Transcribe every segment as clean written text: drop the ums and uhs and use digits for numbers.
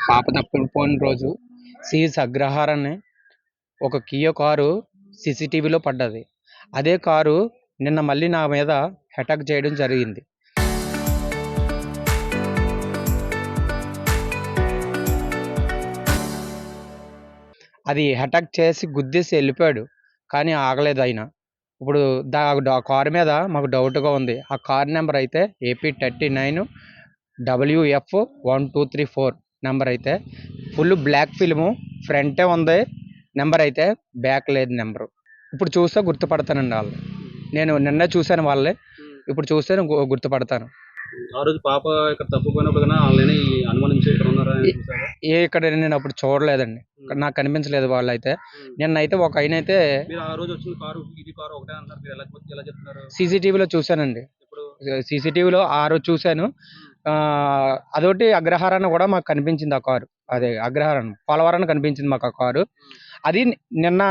పాప తప్పిపోయిన రోజు సిఎస్ అగ్రహారాన్ని ఒక కియా కారు సీసీటీవీలో పడ్డది. అదే కారు నిన్న మళ్ళీ నా మీద అటాక్ చేయడం జరిగింది. అది అటాక్ చేసి గుద్దేసి వెళ్ళిపోయాడు. కానీ ఆగలేదు ఆయన. ఇప్పుడు కారు మీద మాకు డౌట్‌గా ఉంది. ఆ కార్ నెంబర్ అయితే AP39 WF1234 నెంబర్ అయితే ఫుల్ బ్లాక్ ఫిల్ము ఫ్రంటే ఉంది. నెంబర్ అయితే బ్యాక్ లేదు నెంబరు. ఇప్పుడు చూస్తే గుర్తుపడతానండి వాళ్ళని. నేను నిన్నే చూశాను వాళ్ళని. ఇప్పుడు చూస్తే గుర్తుపడతాను. ఆ రోజు పాప ఇక్కడ తప్పిపోయినప్పుడు కన్నా వాళ్ళని అనుమానించి ఇక్కడ ఉన్నారా అని చూసారా? ఇక్కడ నేను అప్పుడు చూడలేదండి. నాకు కనిపించలేదు వాళ్ళైతే. నిన్నైతే ఒక ఆయనైతే మీరు ఆ రోజు వచ్చిన కారు ఇది కారు ఒకటే అంటున్నారు. మీరు ఎలా చెప్తున్నారు? సీసీటీవీలో చూశానండి. ఇప్పుడు సీసీటీవీలో ఆ రోజు చూశాను. అదొకటి అగ్రహారాన్ని కూడా మాకు కనిపించింది ఆ కారు. అదే అగ్రహారం పోలవరాన్ని కనిపించింది మాకు ఆ కారు. అది నిన్న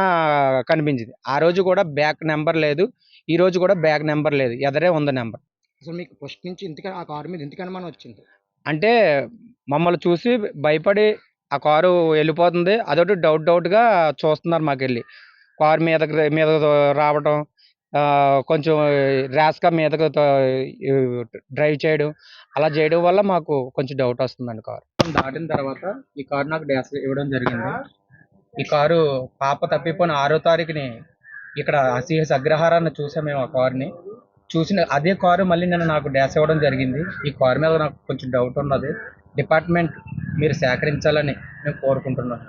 కనిపించింది. ఆ రోజు కూడా బ్యాక్ నెంబర్ లేదు. ఈ రోజు కూడా బ్యాక్ నెంబర్ లేదు. ఎదరే ఉంది నెంబర్. అసలు మీకు ఫస్ట్ నుంచి ఆ కారు మీద ఎందుకు అనుమానం వచ్చింది? అంటే మమ్మల్ని చూసి భయపడి ఆ కారు వెళ్ళిపోతుంది. అదొకటి డౌట్‌గా చూస్తున్నారు మాకెళ్ళి. కారు మీద రావటం, కొంచెం ర్యాష్‌గా మీదకి డ్రైవ్ చేయడం, అలా చేయడం వల్ల మాకు కొంచెం డౌట్ వస్తుందండి కారు. దాటిన తర్వాత ఈ కారు నాకు డ్యాష్ ఇవ్వడం జరిగింది. ఈ కారు పాప తప్పిపోయిన 6వ తారీఖుని ఇక్కడ సిఎస్ అగ్రహారాన్ని చూసాం మేము ఆ కారుని. చూసిన అదే కారు మళ్ళీ నిన్న నాకు డ్యాష్ ఇవ్వడం జరిగింది. ఈ కారు మీద నాకు కొంచెం డౌట్ ఉన్నది. డిపార్ట్మెంట్ మీరు సేకరించాలని నేను కోరుకుంటున్నాను.